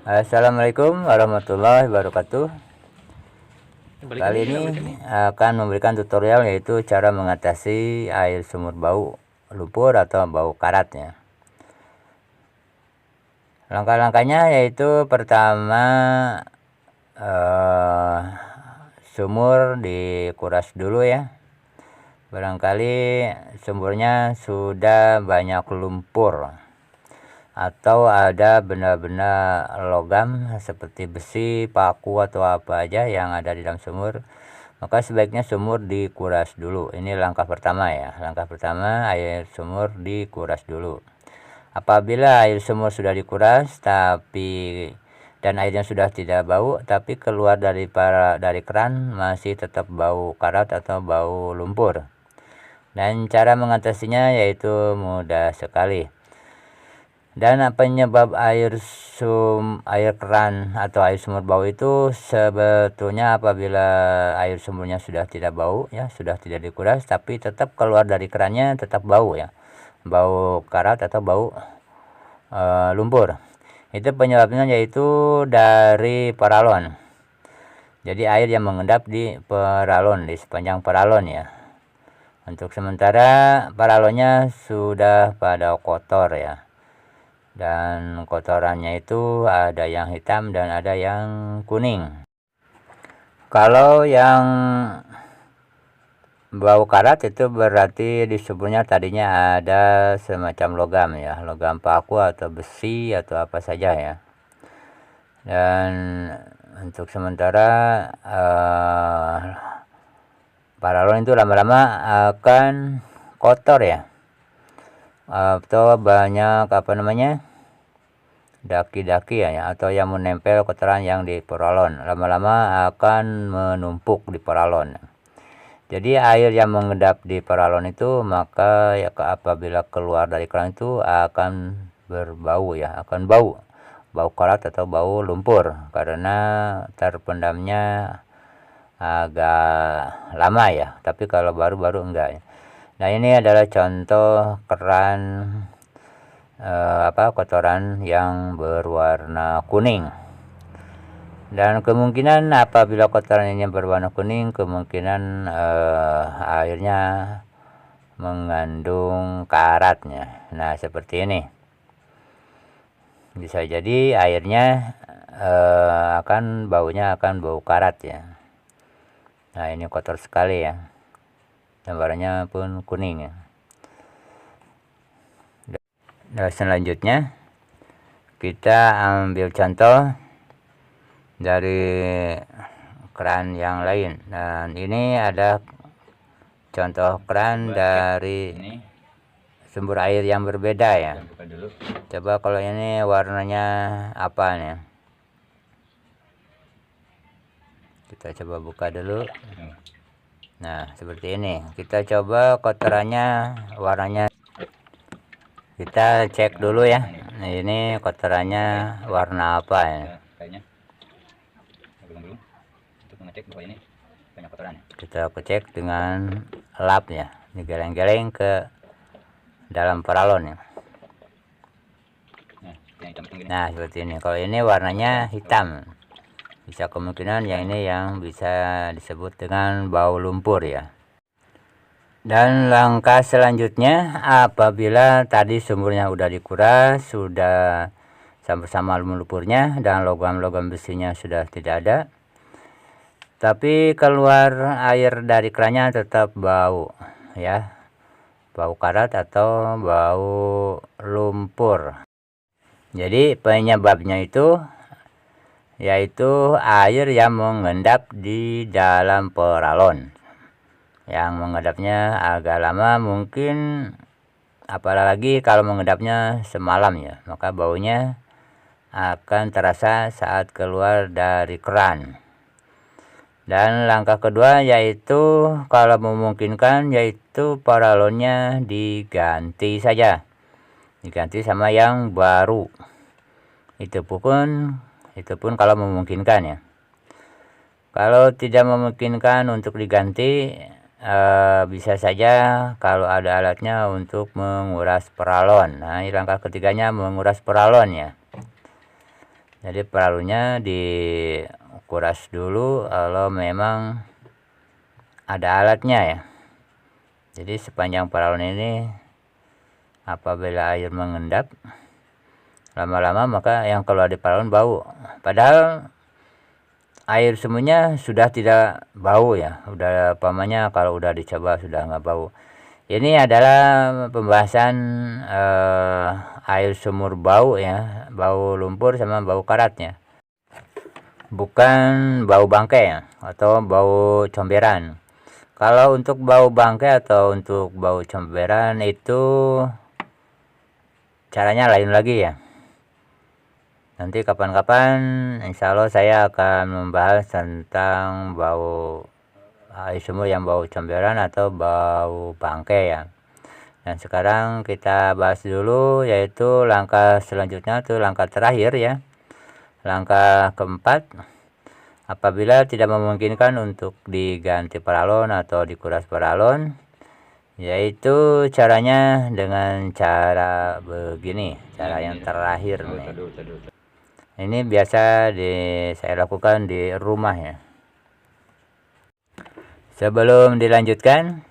Assalamualaikum warahmatullahi wabarakatuh. Kali ini akan memberikan tutorial yaitu cara mengatasi air sumur bau lumpur atau bau karatnya. Langkah-langkahnya yaitu pertama sumur dikuras dulu ya. Barangkali sumurnya sudah banyak lumpur atau ada benda-benda logam seperti besi, paku atau apa aja yang ada di dalam sumur, maka sebaiknya sumur dikuras dulu. Ini langkah pertama ya. Langkah pertama, air sumur dikuras dulu. Apabila air sumur sudah dikuras dan airnya sudah tidak bau, tapi keluar dari keran masih tetap bau karat atau bau lumpur. Dan cara mengatasinya yaitu mudah sekali. Dan penyebab air keran atau air sumur bau itu sebetulnya apabila air sumurnya sudah tidak bau ya, sudah tidak dikuras, tapi tetap keluar dari kerannya tetap bau ya, bau karat atau bau lumpur. Itu penyebabnya yaitu dari paralon. Jadi air yang mengendap di paralon, di sepanjang paralon ya. Untuk sementara paralonnya sudah pada kotor ya, dan kotorannya itu ada yang hitam dan ada yang kuning. Kalau yang bau karat itu berarti di suburnya tadinya ada semacam logam ya, logam paku atau besi atau apa saja ya. Dan untuk sementara paralon itu lama-lama akan kotor ya, atau banyak daki-daki ya, atau yang menempel kotoran yang di paralon, lama-lama akan menumpuk di paralon. Jadi air yang mengendap di paralon itu maka ya apabila keluar dari keran itu akan berbau ya, akan bau karat atau bau lumpur karena terpendamnya agak lama ya. Tapi kalau baru-baru enggak ya. Nah, ini adalah contoh keran kotoran yang berwarna kuning. Dan kemungkinan apabila kotoran ini berwarna kuning, kemungkinan airnya mengandung karatnya. Nah, seperti ini. Bisa jadi airnya baunya akan bau karat ya. Nah, ini kotor sekali ya. Gambarnya pun kuning ya. Dan selanjutnya kita ambil contoh dari keran yang lain. Dan ini ada contoh keran dari sumber air yang berbeda ya. Coba kalau ini warnanya apa nih? Kita coba buka dulu. Nah, seperti ini. Kita coba kotorannya warnanya. Kita cek dulu ya. Nah, ini kotorannya warna apa ya? Kita cek dengan lap ya. Digeleng-geleng ke dalam paralon ya. Nah, seperti ini. Kalau ini warnanya hitam, bisa kemungkinan yang ini yang bisa disebut dengan bau lumpur ya. Dan langkah selanjutnya, apabila tadi sumurnya udah dikuras, sudah sama-sama lumpurnya dan logam-logam besinya sudah tidak ada, tapi keluar air dari kerannya tetap bau ya, bau karat atau bau lumpur. Jadi penyebabnya itu yaitu air yang mengendap di dalam paralon. Yang mengendapnya agak lama, mungkin apalagi kalau mengendapnya semalam ya, maka baunya akan terasa saat keluar dari keran. Dan langkah kedua yaitu kalau memungkinkan yaitu paralonnya diganti saja, diganti sama yang baru. Itu pun kalau memungkinkan ya. Kalau tidak memungkinkan untuk diganti, bisa saja kalau ada alatnya untuk menguras paralon. Nah, ini langkah ketiganya, menguras paralon ya. Jadi peralunya dikuras dulu kalau memang ada alatnya ya. Jadi sepanjang paralon ini apabila air mengendap lama-lama maka yang keluar di paralon bau. Padahal air semuanya sudah tidak bau ya. Udah pamannya kalau udah dicoba sudah nggak bau. Ini adalah pembahasan air sumur bau ya, bau lumpur sama bau karatnya. Bukan bau bangkai ya, atau bau comberan. Kalau untuk bau bangkai atau untuk bau comberan itu caranya lain lagi ya. Nanti kapan-kapan insya Allah saya akan membahas tentang bau air sumur yang bau comberan atau bau bangkai ya. Dan sekarang kita bahas dulu yaitu langkah selanjutnya, itu langkah terakhir ya. Langkah keempat, apabila tidak memungkinkan untuk diganti paralon atau dikuras paralon, yaitu caranya dengan cara begini, cara yang terakhir nih. Ini biasa saya lakukan di rumah ya. Sebelum dilanjutkan,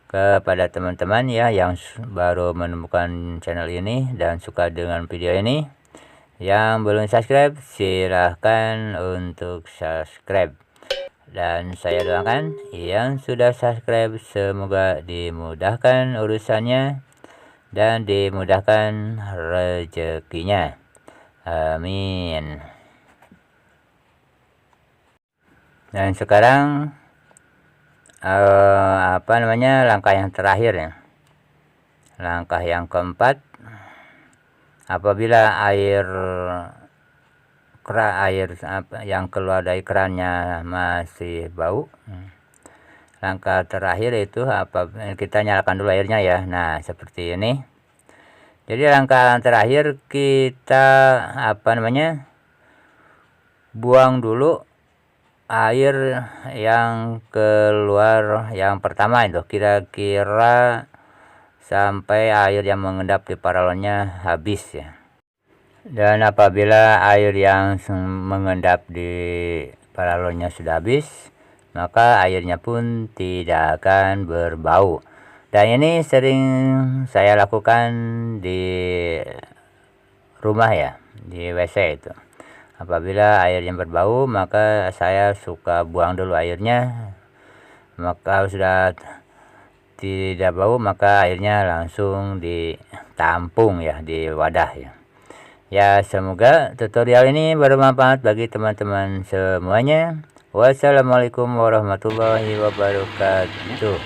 kepada teman-teman ya yang baru menemukan channel ini dan suka dengan video ini, yang belum subscribe silahkan untuk subscribe. Dan saya doakan yang sudah subscribe semoga dimudahkan urusannya dan dimudahkan rezekinya. Amin. Dan sekarang langkah yang terakhir ya. Langkah yang keempat, apabila air yang keluar dari kerannya masih bau, langkah terakhir itu kita nyalakan dulu airnya ya. Nah seperti ini. Jadi langkah terakhir kita buang dulu air yang keluar yang pertama itu, kira-kira sampai air yang mengendap di paralonnya habis ya. Dan apabila air yang mengendap di paralonnya sudah habis, maka airnya pun tidak akan berbau. Dan ini sering saya lakukan di rumah ya, di WC itu. Apabila airnya berbau, maka saya suka buang dulu airnya. Maka sudah tidak bau, maka airnya langsung ditampung ya di wadah ya. Ya semoga tutorial ini bermanfaat bagi teman-teman semuanya. Wassalamualaikum warahmatullahi wabarakatuh.